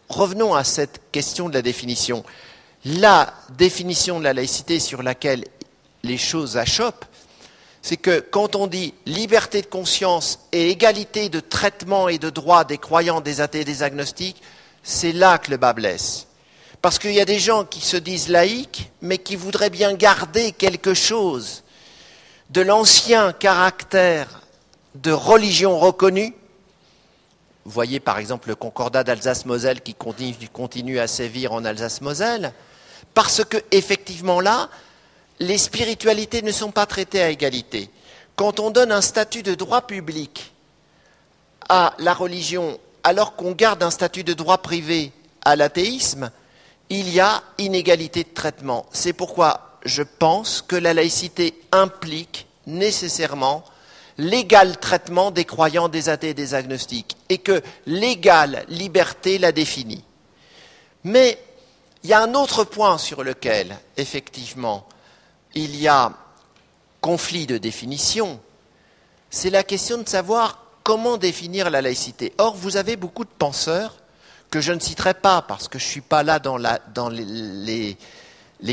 revenons à cette question de la définition. La définition de la laïcité sur laquelle les choses achoppent, c'est que quand on dit liberté de conscience et égalité de traitement et de droit des croyants, des athées et des agnostiques, c'est là que le bât blesse. Parce qu'il y a des gens qui se disent laïcs, mais qui voudraient bien garder quelque chose de l'ancien caractère de religion reconnue. Vous voyez par exemple le concordat d'Alsace-Moselle qui continue à sévir en Alsace-Moselle, parce que effectivement là, les spiritualités ne sont pas traitées à égalité. Quand on donne un statut de droit public à la religion, alors qu'on garde un statut de droit privé à l'athéisme, il y a inégalité de traitement. C'est pourquoi je pense que la laïcité implique nécessairement l'égal traitement des croyants, des athées et des agnostiques, et que l'égale liberté la définit. Mais il y a un autre point sur lequel, effectivement, il y a conflit de définition, c'est la question de savoir comment définir la laïcité. Or, vous avez beaucoup de penseurs, que je ne citerai pas parce que je ne suis pas là dans les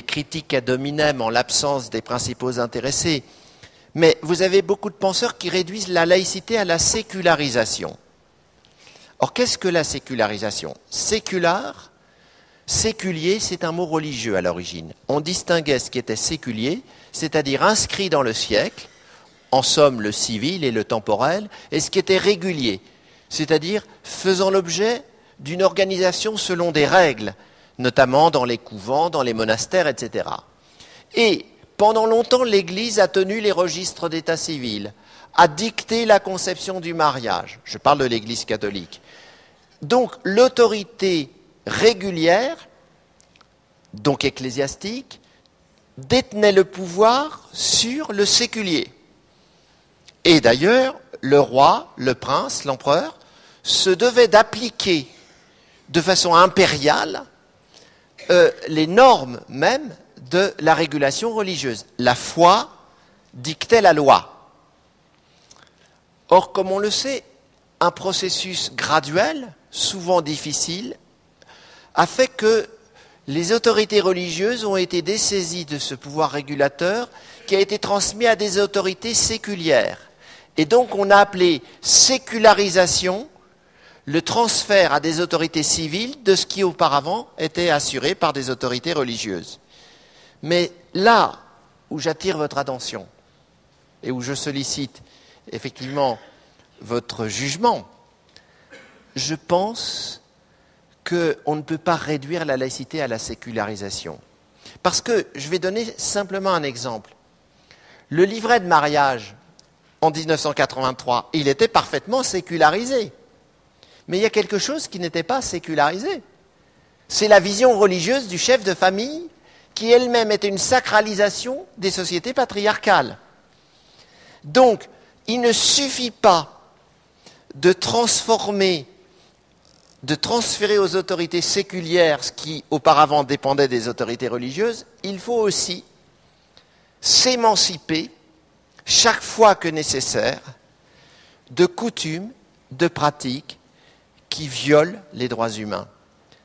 critiques ad hominem en l'absence des principaux intéressés, mais vous avez beaucoup de penseurs qui réduisent la laïcité à la sécularisation. Or, qu'est-ce que la sécularisation ? Sécular, séculier, c'est un mot religieux à l'origine. On distinguait ce qui était séculier, c'est-à-dire inscrit dans le siècle, en somme le civil et le temporel, et ce qui était régulier, c'est-à-dire faisant l'objet d'une organisation selon des règles, notamment dans les couvents, dans les monastères, etc. Et pendant longtemps, l'Église a tenu les registres d'état civil, a dicté la conception du mariage. Je parle de l'Église catholique. Donc l'autorité régulière, donc ecclésiastique, détenait le pouvoir sur le séculier. Et d'ailleurs, le roi, le prince, l'empereur, se devait d'appliquer de façon impériale les normes même de la régulation religieuse. La foi dictait la loi. Or, comme on le sait, un processus graduel, souvent difficile, a fait que les autorités religieuses ont été dessaisies de ce pouvoir régulateur qui a été transmis à des autorités séculières. Et donc on a appelé sécularisation le transfert à des autorités civiles de ce qui auparavant était assuré par des autorités religieuses. Mais là où j'attire votre attention et où je sollicite effectivement votre jugement, je pense qu'on ne peut pas réduire la laïcité à la sécularisation. Parce que, je vais donner simplement un exemple. Le livret de mariage, en 1983, il était parfaitement sécularisé. Mais il y a quelque chose qui n'était pas sécularisé. C'est la vision religieuse du chef de famille, qui elle-même était une sacralisation des sociétés patriarcales. Donc, il ne suffit pas de transférer aux autorités séculières ce qui auparavant dépendait des autorités religieuses, il faut aussi s'émanciper chaque fois que nécessaire de coutumes, de pratiques qui violent les droits humains.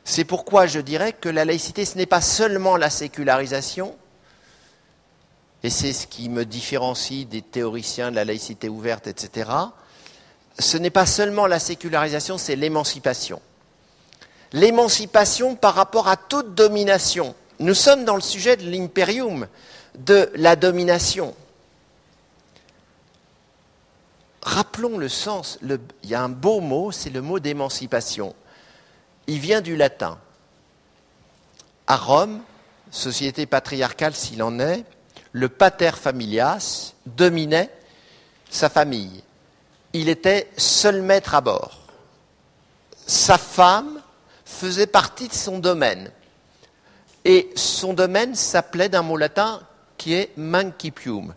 C'est pourquoi je dirais que la laïcité, ce n'est pas seulement la sécularisation, et c'est ce qui me différencie des théoriciens de la laïcité ouverte, etc. Ce n'est pas seulement la sécularisation, c'est l'émancipation. L'émancipation par rapport à toute domination. Nous sommes dans le sujet de l'imperium, de la domination. Rappelons le sens, il y a un beau mot, c'est le mot d'émancipation. Il vient du latin. À Rome, société patriarcale s'il en est, le pater familias dominait sa famille. Il était seul maître à bord. Sa femme faisait partie de son domaine. Et son domaine s'appelait d'un mot latin qui est mancipium,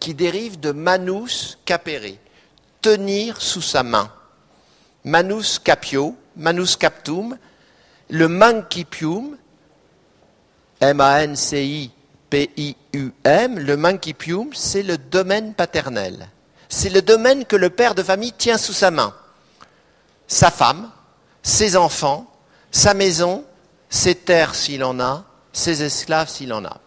qui dérive de manus capere, tenir sous sa main. Manus capio, manus captum, le mancipium, M-A-N-C-I P-I-U-M, le mancipium, c'est le domaine paternel. C'est le domaine que le père de famille tient sous sa main. Sa femme, ses enfants, sa maison, ses terres s'il en a, ses esclaves s'il en a.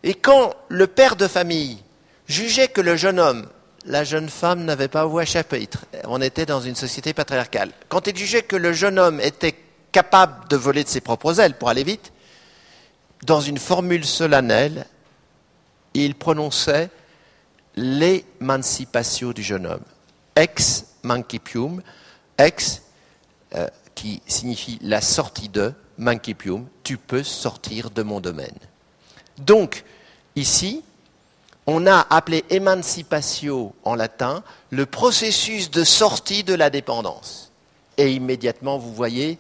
Et quand le père de famille jugeait que le jeune homme, la jeune femme n'avait pas voix à chapitre, on était dans une société patriarcale, quand il jugeait que le jeune homme était capable de voler de ses propres ailes pour aller vite, dans une formule solennelle, il prononçait l'émancipation du jeune homme. Ex mancipium, ex qui signifie la sortie de, mancipium, tu peux sortir de mon domaine. Donc, ici, on a appelé émancipatio en latin le processus de sortie de la dépendance. Et immédiatement, vous voyez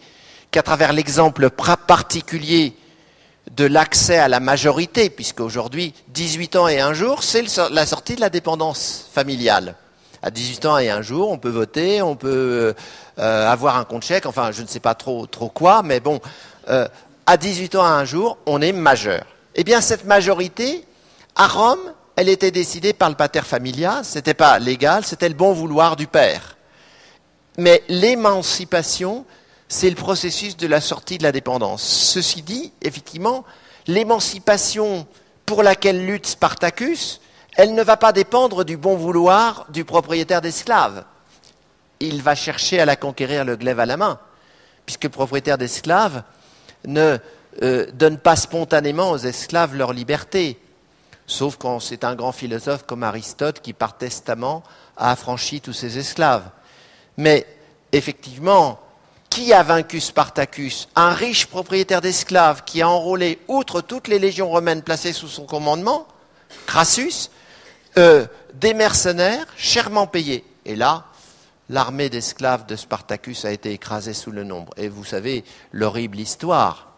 qu'à travers l'exemple particulier de l'accès à la majorité, puisque aujourd'hui, 18 ans et un jour, c'est la sortie de la dépendance familiale. À 18 ans et un jour, on peut voter, on peut avoir un compte chèque, enfin, je ne sais pas trop quoi, mais bon, à 18 ans et un jour, on est majeur. Eh bien, cette majorité, à Rome, elle était décidée par le pater familias, c'était pas légal, c'était le bon vouloir du père. Mais l'émancipation, c'est le processus de la sortie de la dépendance. Ceci dit, effectivement, l'émancipation pour laquelle lutte Spartacus, elle ne va pas dépendre du bon vouloir du propriétaire d'esclaves. Il va chercher à la conquérir le glaive à la main, puisque le propriétaire d'esclaves ne donne pas spontanément aux esclaves leur liberté, sauf quand c'est un grand philosophe comme Aristote qui, par testament, a affranchi tous ses esclaves. Mais effectivement, qui a vaincu Spartacus? Un riche propriétaire d'esclaves qui a enrôlé, outre toutes les légions romaines placées sous son commandement, Crassus, des mercenaires chèrement payés. Et là, l'armée d'esclaves de Spartacus a été écrasée sous le nombre. Et vous savez l'horrible histoire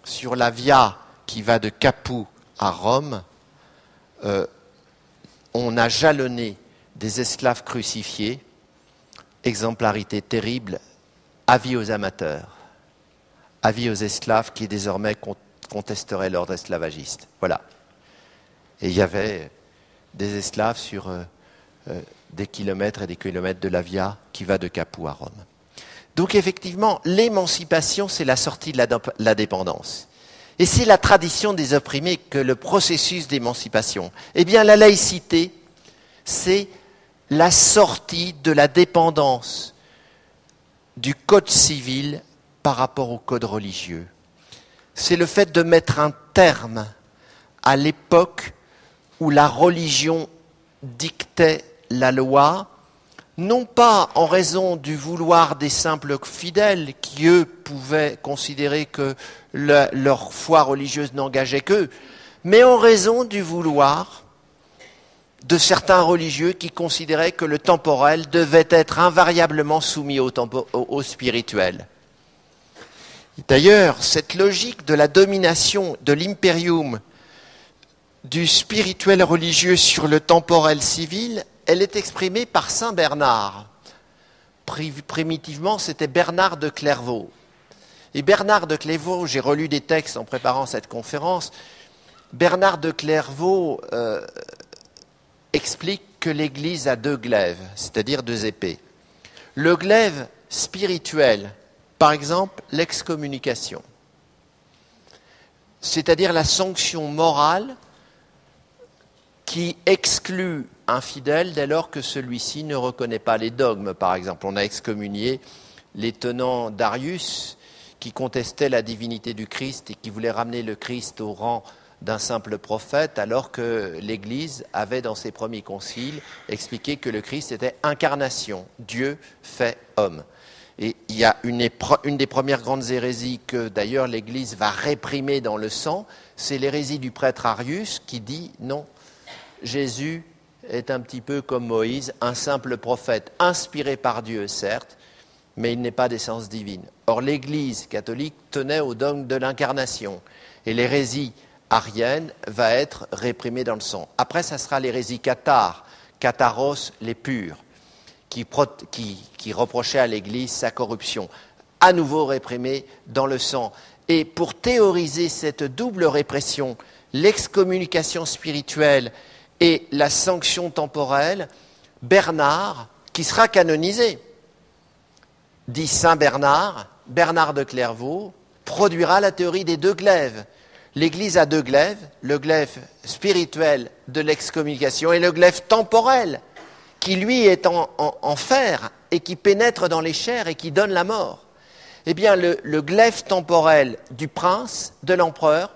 sur la via qui va de Capoue à Rome. On a jalonné des esclaves crucifiés, exemplarité terrible, avis aux amateurs, avis aux esclaves qui désormais contesteraient l'ordre esclavagiste. Voilà. Et il y avait des esclaves sur des kilomètres et des kilomètres de la via qui va de Capoue à Rome. Donc effectivement, l'émancipation, c'est la sortie de la dépendance. Et c'est la tradition des opprimés que le processus d'émancipation. Eh bien, la laïcité, c'est la sortie de la dépendance du code civil par rapport au code religieux. C'est le fait de mettre un terme à l'époque où la religion dictait la loi, non pas en raison du vouloir des simples fidèles qui, eux, pouvaient considérer que leur foi religieuse n'engageait qu'eux, mais en raison du vouloir de certains religieux qui considéraient que le temporel devait être invariablement soumis au spirituel. D'ailleurs, cette logique de la domination de l'impérium du spirituel religieux sur le temporel civil, elle est exprimée par saint Bernard. Primitivement, c'était Bernard de Clairvaux. Et Bernard de Clairvaux, j'ai relu des textes en préparant cette conférence, Bernard de Clairvaux explique que l'Église a deux glaives, c'est-à-dire deux épées. Le glaive spirituel, par exemple, l'excommunication, c'est-à-dire la sanction morale qui exclut un fidèle dès lors que celui-ci ne reconnaît pas les dogmes. Par exemple, on a excommunié les tenants d'Arius qui contestaient la divinité du Christ et qui voulaient ramener le Christ au rang d'un simple prophète, alors que l'Église avait, dans ses premiers conciles, expliqué que le Christ était incarnation, Dieu fait homme. Et il y a une des premières grandes hérésies que, d'ailleurs, l'Église va réprimer dans le sang, c'est l'hérésie du prêtre Arius qui dit non, Jésus est un petit peu comme Moïse, un simple prophète, inspiré par Dieu, certes, mais il n'est pas d'essence divine. Or, l'Église catholique tenait au dogme de l'incarnation, et l'hérésie arienne va être réprimée dans le sang. Après, ça sera l'hérésie cathare, catharos, les purs, qui reprochait à l'Église sa corruption, à nouveau réprimée dans le sang. Et pour théoriser cette double répression, l'excommunication spirituelle et la sanction temporelle, Bernard, qui sera canonisé, dit Saint Bernard, Bernard de Clairvaux, produira la théorie des deux glaives. L'Église a deux glaives, le glaive spirituel de l'excommunication et le glaive temporel, qui lui est en fer et qui pénètre dans les chairs et qui donne la mort. Eh bien, le glaive temporel du prince, de l'empereur,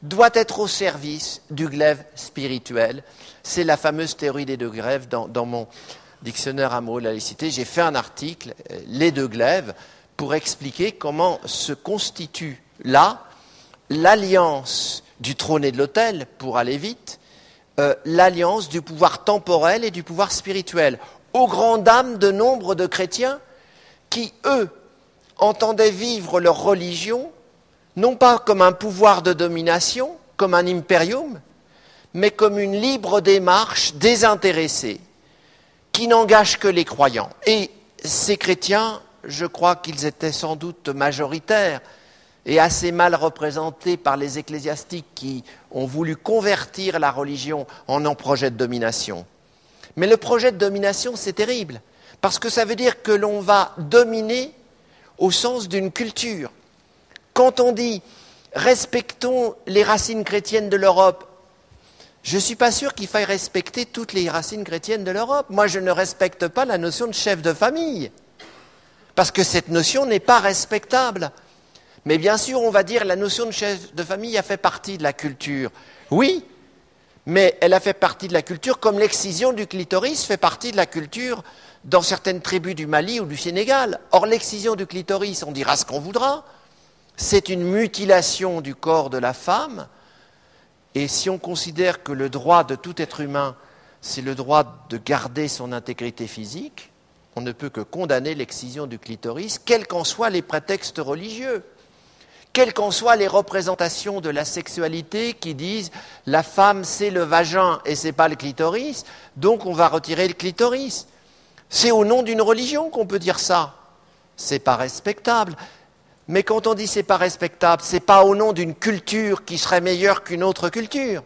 doit être au service du glaive spirituel. C'est la fameuse théorie des deux glaives. Dans mon dictionnaire amoureux de la laïcité, j'ai fait un article, les deux glaives, pour expliquer comment se constitue là l'alliance du trône et de l'autel, pour aller vite, l'alliance du pouvoir temporel et du pouvoir spirituel, aux grandes dames de nombre de chrétiens qui, eux, entendaient vivre leur religion non pas comme un pouvoir de domination, comme un impérium, mais comme une libre démarche désintéressée, qui n'engage que les croyants. Et ces chrétiens, je crois qu'ils étaient sans doute majoritaires et assez mal représentés par les ecclésiastiques qui ont voulu convertir la religion en un projet de domination. Mais le projet de domination, c'est terrible, parce que ça veut dire que l'on va dominer au sens d'une culture. Quand on dit « respectons les racines chrétiennes de l'Europe », je ne suis pas sûr qu'il faille respecter toutes les racines chrétiennes de l'Europe. Moi, je ne respecte pas la notion de chef de famille, parce que cette notion n'est pas respectable. Mais bien sûr, on va dire la notion de chef de famille a fait partie de la culture. Oui, mais elle a fait partie de la culture comme l'excision du clitoris fait partie de la culture dans certaines tribus du Mali ou du Sénégal. Or, l'excision du clitoris, on dira ce qu'on voudra, c'est une mutilation du corps de la femme. Et si on considère que le droit de tout être humain, c'est le droit de garder son intégrité physique, on ne peut que condamner l'excision du clitoris, quels qu'en soient les prétextes religieux, quelles qu'en soient les représentations de la sexualité qui disent « la femme, c'est le vagin et c'est pas le clitoris, donc on va retirer le clitoris ». C'est au nom d'une religion qu'on peut dire ça. C'est pas respectable. Mais quand on dit c'est pas respectable, c'est pas au nom d'une culture qui serait meilleure qu'une autre culture.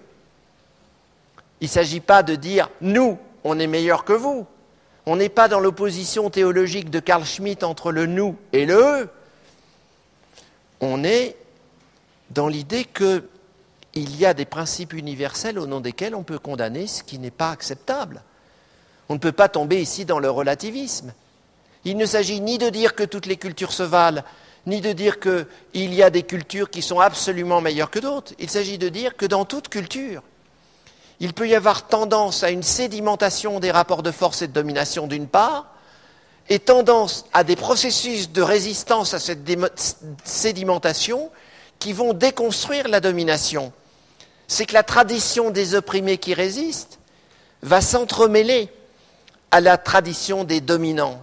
Il ne s'agit pas de dire nous, on est meilleur que vous. On n'est pas dans l'opposition théologique de Carl Schmitt entre le nous et le eux. On est dans l'idée qu'il y a des principes universels au nom desquels on peut condamner ce qui n'est pas acceptable. On ne peut pas tomber ici dans le relativisme. Il ne s'agit ni de dire que toutes les cultures se valent, ni de dire qu'il y a des cultures qui sont absolument meilleures que d'autres. Il s'agit de dire que dans toute culture, il peut y avoir tendance à une sédimentation des rapports de force et de domination d'une part, et tendance à des processus de résistance à cette sédimentation qui vont déconstruire la domination. C'est que la tradition des opprimés qui résistent va s'entremêler à la tradition des dominants,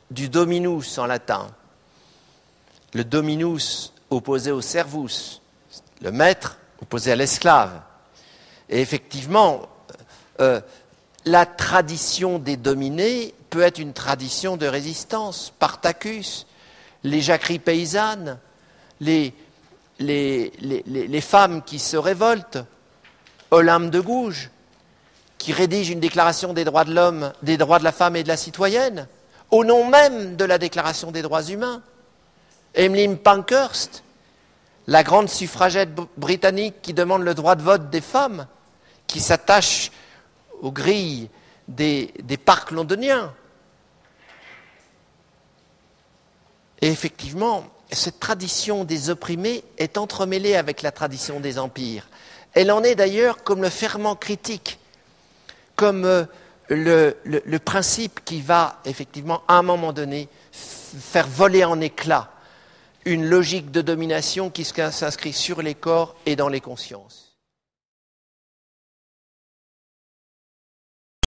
du dominus en latin. Le dominus opposé au servus, le maître opposé à l'esclave. Et effectivement, la tradition des dominés peut être une tradition de résistance. Spartacus, les jacqueries paysannes, les femmes qui se révoltent, Olympe de Gouges, qui rédige une déclaration des droits de l'homme, des droits de la femme et de la citoyenne, au nom même de la déclaration des droits humains. Emmeline Pankhurst, la grande suffragette britannique qui demande le droit de vote des femmes, qui s'attache aux grilles des parcs londoniens. Et effectivement, cette tradition des opprimés est entremêlée avec la tradition des empires. Elle en est d'ailleurs comme le ferment critique, comme le principe qui va effectivement à un moment donné faire voler en éclats une logique de domination qui s'inscrit sur les corps et dans les consciences.